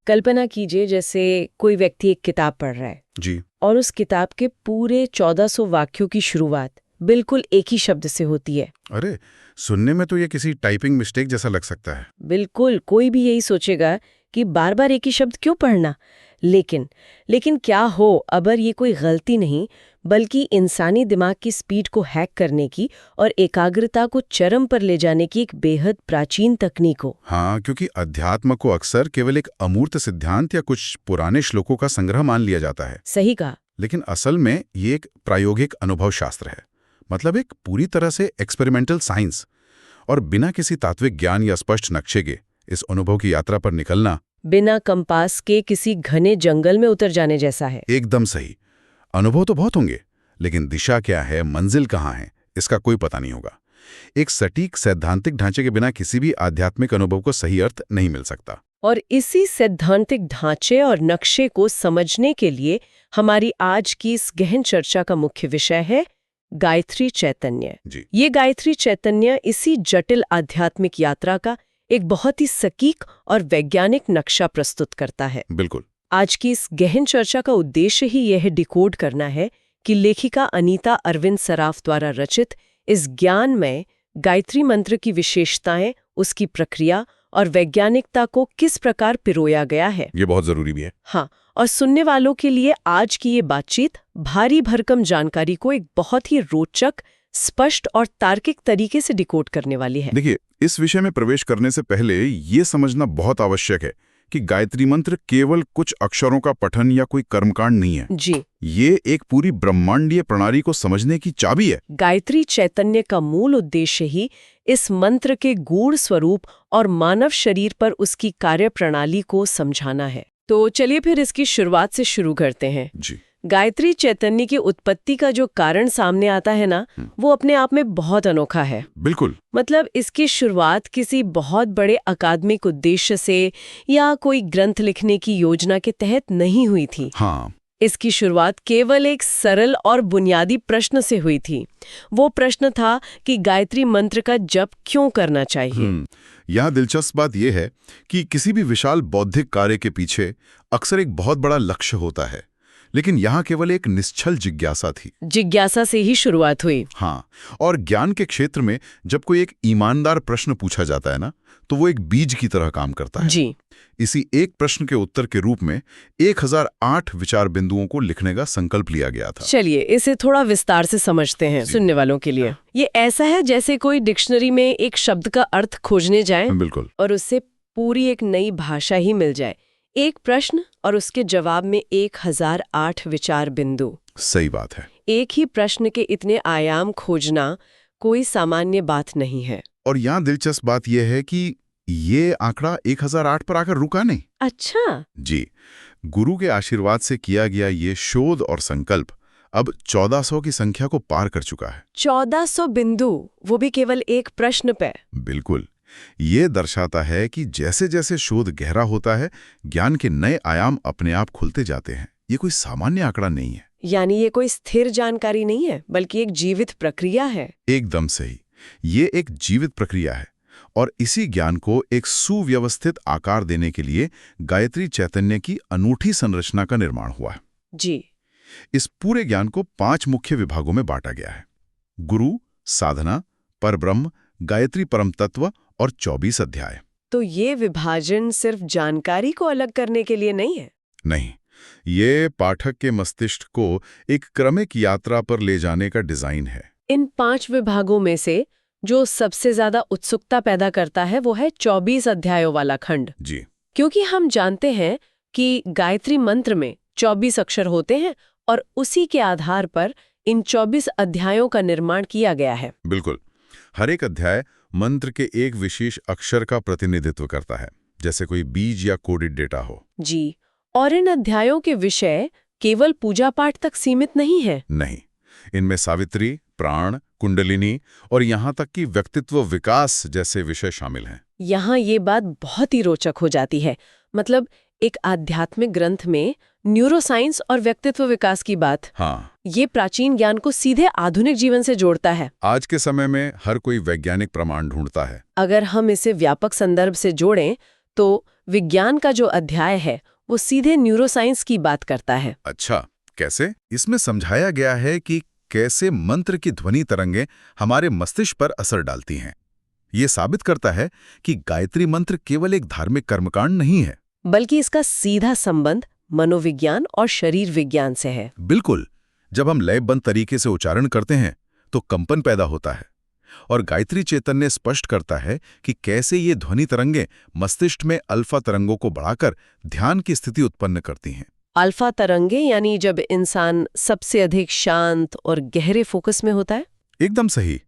कल्पना कीजिए जैसे कोई व्यक्ति एक किताब पढ़ रहा है जी। और उस किताब के पूरे 1400 वाक्यों की शुरुआत बिल्कुल एक ही शब्द से होती है। अरे, सुनने में तो ये किसी टाइपिंग मिस्टेक जैसा लग सकता है। बिल्कुल, कोई भी यही सोचेगा कि बार बार एक ही शब्द क्यों पढ़ना। लेकिन क्या हो अगर ये कोई गलती नहीं बल्कि इंसानी दिमाग की स्पीड को हैक करने की और एकाग्रता को चरम पर ले जाने की एक बेहद प्राचीन तकनीक हो। हाँ, क्योंकि अध्यात्म को अक्सर केवल एक अमूर्त सिद्धांत या कुछ पुराने श्लोकों का संग्रह मान लिया जाता है। सही कहा। लेकिन असल में ये एक प्रायोगिक अनुभव शास्त्र है, मतलब एक पूरी तरह से एक्सपेरिमेंटल साइंस। और बिना किसी तात्विक ज्ञान या स्पष्ट नक्शे के इस अनुभव की यात्रा पर निकलना बिना कंपास के किसी घने जंगल में उतर जाने जैसा है। एकदम सही। अनुभव तो बहुत होंगे, लेकिन दिशा क्या है, मंजिल कहाँ है, इसका कोई पता नहीं होगा। एक सटीक सैद्धांतिक ढांचे के बिना किसी भी आध्यात्मिक अनुभव को सही अर्थ नहीं मिल सकता। और इसी सैद्धांतिक ढांचे और नक्शे को समझने के लिए हमारी आज की इस गहन चर्चा का मुख्य विषय है गायत्री चैतन्य। जी। ये गायत्री चैतन्य इसी जटिल आध्यात्मिक यात्रा का एक बहुत ही सटीक और वैज्ञानिक नक्शा प्रस्तुत करता है। बिल्कुल। आज की इस गहन चर्चा का उद्देश्य ही यह डिकोड करना है कि लेखिका अनीता अरविंद सराफ द्वारा रचित इस ज्ञानमय गायत्री मंत्र की विशेषताएं, उसकी प्रक्रिया और वैज्ञानिकता को किस प्रकार पिरोया गया है। ये बहुत जरूरी भी है। हाँ, और सुनने वालों के लिए आज की ये बातचीत भारी भरकम जानकारी को एक बहुत ही रोचक, स्पष्ट और तार्किक तरीके से डिकोड करने वाली है। देखिए, इस विषय में प्रवेश करने से पहले ये समझना बहुत आवश्यक है कि गायत्री मंत्र केवल कुछ अक्षरों का पठन या कोई कर्मकांड नहीं है। जी। ये एक पूरी ब्रह्मांडीय प्रणाली को समझने की चाबी है। गायत्री चैतन्य का मूल उद्देश्य ही इस मंत्र के गूढ़ स्वरूप और मानव शरीर पर उसकी कार्यप्रणाली को समझाना है। तो चलिए फिर इसकी शुरुआत से शुरू करते हैं। जी। गायत्री चैतन्य की उत्पत्ति का जो कारण सामने आता है ना, वो अपने आप में बहुत अनोखा है। बिल्कुल। मतलब इसकी शुरुआत किसी बहुत बड़े अकादमिक उद्देश्य से या कोई ग्रंथ लिखने की योजना के तहत नहीं हुई थी। हाँ। इसकी शुरुआत केवल एक सरल और बुनियादी प्रश्न से हुई थी। वो प्रश्न था कि गायत्री मंत्र का जप क्यों करना चाहिए। यहाँ दिलचस्प बात यह है कि किसी भी विशाल बौद्धिक कार्य के पीछे अक्सर एक बहुत बड़ा लक्ष्य होता है, लेकिन यहाँ केवल एक निश्चल जिज्ञासा थी। जिज्ञासा से ही शुरुआत हुई। हाँ, और ज्ञान के क्षेत्र में जब कोई एक ईमानदार प्रश्न पूछा जाता है ना, तो वो एक बीज की तरह काम करता है। जी। इसी एक प्रश्न के उत्तर के रूप में 1008 विचार बिंदुओं को लिखने का संकल्प लिया गया था। चलिए इसे थोड़ा विस्तार से समझते हैं सुनने वालों के लिए। ये ऐसा है जैसे कोई डिक्शनरी में एक शब्द का अर्थ खोजने जाए। बिल्कुल। और उससे पूरी एक नई भाषा ही मिल जाए। एक प्रश्न और उसके जवाब में 1008 विचार बिंदु। सही बात है। एक ही प्रश्न के इतने आयाम खोजना कोई सामान्य बात नहीं है। और यहाँ दिलचस्प बात यह है कि ये आंकड़ा 1008 पर आकर रुका नहीं। अच्छा। जी, गुरु के आशीर्वाद से किया गया ये शोध और संकल्प अब 1400 की संख्या को पार कर चुका है। 1400 बिंदु, वो भी केवल एक प्रश्न पे। बिल्कुल। ये दर्शाता है कि जैसे जैसे शोध गहरा होता है, ज्ञान के नए आयाम अपने आप खुलते जाते हैं। ये कोई सामान्य आंकड़ा नहीं है। यानी ये कोई स्थिर जानकारी नहीं है, बल्कि एक जीवित प्रक्रिया है। एकदम सही। ये एक जीवित प्रक्रिया है और इसी ज्ञान को एक सुव्यवस्थित आकार देने के लिए गायत्री चैतन्य की अनूठी संरचना का निर्माण हुआ है। जी। इस पूरे ज्ञान को 5 मुख्य विभागों में बांटा गया है: गुरु, साधना, परब्रह्म, गायत्री परम तत्व और 24 अध्याय। तो ये विभाजन सिर्फ जानकारी को अलग करने के लिए नहीं है। नहीं, ये पाठक के मस्तिष्क को एक क्रमिक यात्रा पर ले जाने का डिजाइन है। इन 5 विभागों में से जो सबसे ज्यादा उत्सुकता पैदा करता है वो है 24 अध्यायों वाला खंड। जी। क्योंकि हम जानते हैं कि गायत्री मंत्र में 24 अक्षर होते हैं और उसी के आधार पर इन 24 अध्यायों का निर्माण किया गया है। बिल्कुल। हर एक अध्याय मंत्र के एक विशेष अक्षर का प्रतिनिधित्व करता है, जैसे कोई बीज या कोडेड डेटा हो। जी। और इन अध्यायों के विषय केवल पूजा पाठ तक सीमित नहीं है। नहीं, इनमें सावित्री, प्राण, कुंडलिनी और यहाँ तक कि व्यक्तित्व विकास जैसे विषय शामिल हैं। यहाँ ये बात बहुत ही रोचक हो जाती है। मतलब एक आध्यात्मिक ग्रंथ में न्यूरोसाइंस और व्यक्तित्व विकास की बात, हाँ, ये प्राचीन ज्ञान को सीधे आधुनिक जीवन से जोड़ता है। आज के समय में हर कोई वैज्ञानिक प्रमाण ढूंढता है। अगर हम इसे व्यापक संदर्भ से जोड़ें तो विज्ञान का जो अध्याय है वो सीधे न्यूरोसाइंस की बात करता है। अच्छा, कैसे? इसमें समझाया गया है कि कैसे मंत्र की ध्वनि तरंगें हमारे मस्तिष्क पर असर डालती हैं। ये साबित करता है कि गायत्री मंत्र केवल एक धार्मिक कर्मकांड नहीं है, बल्कि इसका सीधा संबंध मनोविज्ञान और शरीर विज्ञान से है। बिल्कुल। जब हम लयबद्ध तरीके से उच्चारण करते हैं तो कंपन पैदा होता है, और गायत्री चैतन्य स्पष्ट करता है कि कैसे ये ध्वनि तरंगें मस्तिष्क में अल्फा तरंगों को बढ़ाकर ध्यान की स्थिति उत्पन्न करती हैं। अल्फा तरंगे यानी जब इंसान सबसे अधिक शांत और गहरे फोकस में होता है। एकदम सही।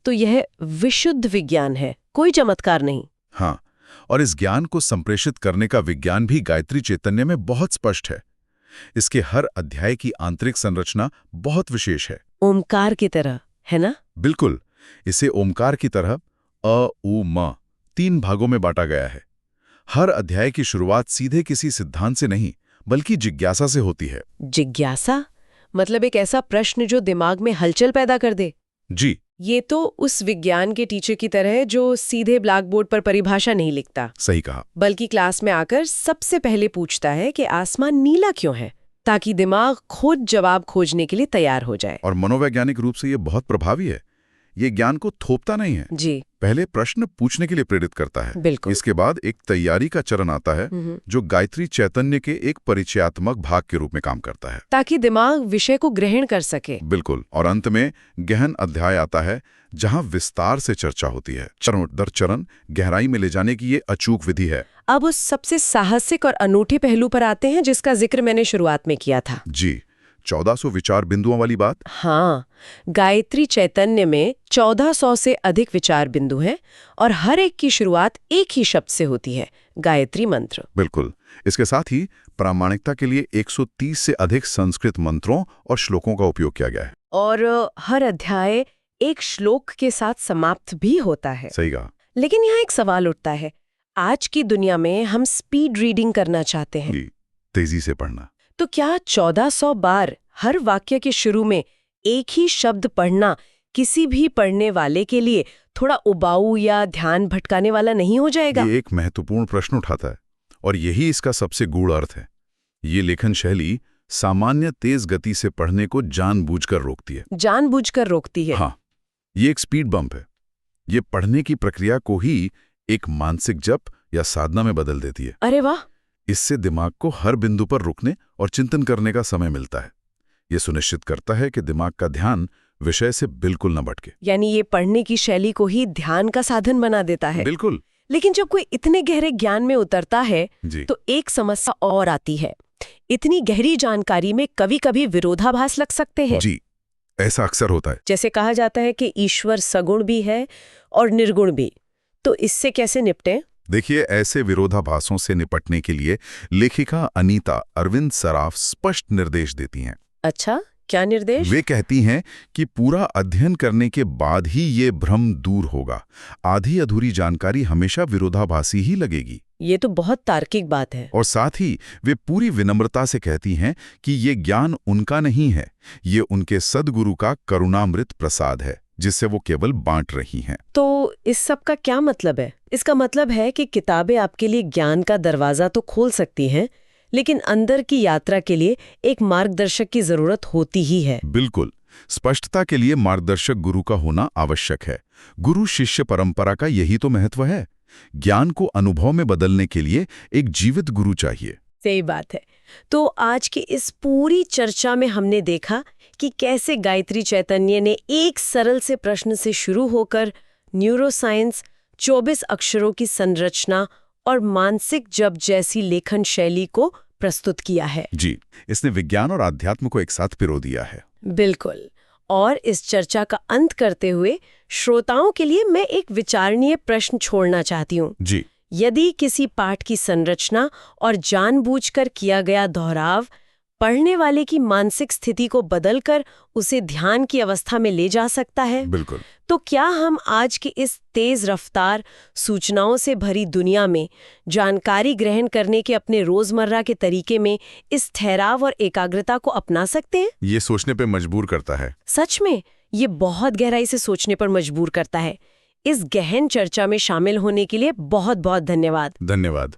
तो यह विशुद्ध विज्ञान है, कोई चमत्कार नहीं। हाँ, और इस ज्ञान को संप्रेषित करने का विज्ञान भी गायत्री चैतन्य में बहुत स्पष्ट है। इसके हर अध्याय की आंतरिक संरचना बहुत विशेष है। ओमकार की तरह, है ना? बिल्कुल। इसे ओमकार की तरह अ, उ, म 3 भागों में बांटा गया है। हर अध्याय की शुरुआत सीधे किसी सिद्धांत से नहीं, बल्कि जिज्ञासा से होती है। जिज्ञासा मतलब एक ऐसा प्रश्न जो दिमाग में हलचल पैदा कर दे। जी। ये तो उस विज्ञान के टीचर की तरह है जो सीधे ब्लैक बोर्ड पर परिभाषा नहीं लिखता, सही कहा। बल्कि क्लास में आकर सबसे पहले पूछता है कि आसमान नीला क्यों है, ताकि दिमाग खुद जवाब खोजने के लिए तैयार हो जाए। और मनोवैज्ञानिक रूप से ये बहुत प्रभावी है। ये ज्ञान को थोपता नहीं है, जी, पहले प्रश्न पूछने के लिए प्रेरित करता है। बिल्कुल। इसके बाद एक तैयारी का चरण आता है जो गायत्री चैतन्य के एक परिचयात्मक भाग के रूप में काम करता है, ताकि दिमाग विषय को ग्रहण कर सके। बिल्कुल। और अंत में गहन अध्याय आता है जहां विस्तार से चर्चा होती है। चरण दर चरण गहराई में ले जाने की ये अचूक विधि है। अब उस सबसे साहसिक और अनूठे पहलू पर आते हैं जिसका जिक्र मैंने शुरुआत में किया था। जी, 1400 विचार बिंदुओं वाली बात। हाँ, गायत्री चैतन्य में 1400 से अधिक विचार बिंदु हैं और हर एक की शुरुआत एक ही शब्द से होती है, गायत्री मंत्र। बिल्कुल। इसके साथ ही प्रामाणिकता के लिए 130 से अधिक संस्कृत मंत्रों और श्लोकों का उपयोग किया गया है। और हर अध्याय एक श्लोक के साथ समाप्त भी होता है। सही कहा। लेकिन यहाँ एक सवाल उठता है, आज की दुनिया में हम स्पीड रीडिंग करना चाहते हैं। जी, तेजी से पढ़ना। तो क्या 1400 बार हर वाक्य के शुरू में एक ही शब्द पढ़ना किसी भी पढ़ने वाले के लिए थोड़ा उबाऊ या ध्यान भटकाने वाला नहीं हो जाएगा? ये एक महत्वपूर्ण प्रश्न उठाता है, और यही इसका सबसे गूढ़ अर्थ है। ये लेखन शैली सामान्य तेज गति से पढ़ने को जानबूझकर रोकती है। जानबूझकर रोकती है? हाँ, ये एक स्पीड बम्प है। ये पढ़ने की प्रक्रिया को ही एक मानसिक जप या साधना में बदल देती है। अरे वाह! इससे दिमाग को हर बिंदु पर रुकने और चिंतन करने का समय मिलता है। ये सुनिश्चित करता है कि दिमाग का ध्यान विषय से बिल्कुल न भटके। यानी ये पढ़ने की शैली को ही ध्यान का साधन बना देता है। बिल्कुल। लेकिन जब कोई इतने गहरे ज्ञान में उतरता है जी। तो एक समस्या और आती है। इतनी गहरी जानकारी में कभी-कभी विरोधाभास लग सकते हैं। जी, ऐसा अक्सर होता है। जैसे कहा जाता है कि ईश्वर सगुण भी है और निर्गुण भी। तो इससे कैसे निपटें? देखिए, ऐसे विरोधाभासों से निपटने के लिए लेखिका अनीता अरविंद सराफ स्पष्ट निर्देश देती हैं। अच्छा, क्या निर्देश? वे कहती हैं कि पूरा अध्ययन करने के बाद ही ये भ्रम दूर होगा। आधी अधूरी जानकारी हमेशा विरोधाभासी ही लगेगी। ये तो बहुत तार्किक बात है। और साथ ही वे पूरी विनम्रता से कहती हैं कि ये ज्ञान उनका नहीं है, ये उनके सद्गुरु का करुणामृत प्रसाद है, जिससे वो केवल बांट रही हैं। तो इस सब का क्या मतलब है? इसका मतलब है कि किताबें आपके लिए ज्ञान का दरवाजा तो खोल सकती हैं, लेकिन अंदर की यात्रा के लिए एक मार्गदर्शक की जरूरत होती ही है। बिल्कुल। स्पष्टता के लिए मार्गदर्शक गुरु का होना आवश्यक है। गुरु शिष्य परंपरा का यही तो महत्व है। ज्ञान को अनुभव में बदलने के लिए एक जीवित गुरु चाहिए। सही बात है। तो आज की इस पूरी चर्चा में हमने देखा कि कैसे गायत्री चैतन्य ने एक सरल से प्रश्न से शुरू होकर न्यूरोसाइंस, 24 अक्षरों की संरचना और मानसिक जप जैसी लेखन शैली को प्रस्तुत किया है। जी, इसने विज्ञान और आध्यात्म को एक साथ पिरो दिया है। बिल्कुल। और इस चर्चा का अंत करते हुए श्रोताओं के लिए मैं एक विचारणीय प्रश्न छोड़ना चाहती हूँ। जी। यदि किसी पाठ की संरचना और जानबूझकर किया गया दोहराव पढ़ने वाले की मानसिक स्थिति को बदलकर उसे ध्यान की अवस्था में ले जा सकता है, बिल्कुल। तो क्या हम आज की इस तेज रफ्तार सूचनाओं से भरी दुनिया में जानकारी ग्रहण करने के अपने रोजमर्रा के तरीके में इस ठहराव और एकाग्रता को अपना सकते हैं? ये सोचने पे मजबूर करता है। सच में ये बहुत गहराई से सोचने पर मजबूर करता है। इस गहन चर्चा में शामिल होने के लिए बहुत बहुत धन्यवाद। धन्यवाद।